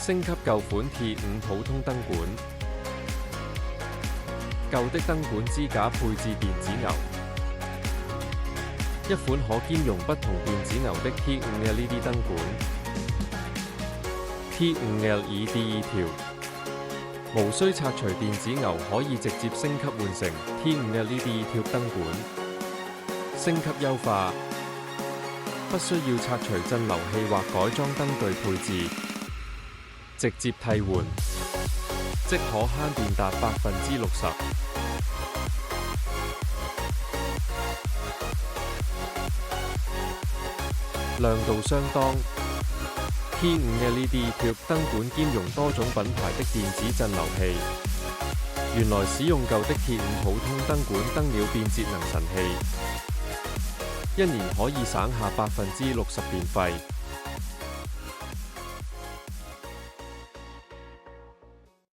升級舊款 T5 普通燈管。舊的燈管支架配置電子牛，一款可兼容不同電子牛的 T5 LED 燈管。T5 LED 條，無需拆除電子牛，可以直接升級換成 T5 LED 貼燈管。升級優化，不需要拆除鎮流器或改裝燈具配置，直接替換，即可慳電達60%。亮度相當。T5 LED 貼燈管兼容多種品牌的電子鎮流器。原來使用舊的 T5 普通燈管燈料變節能神器，1年可以省下60%電費。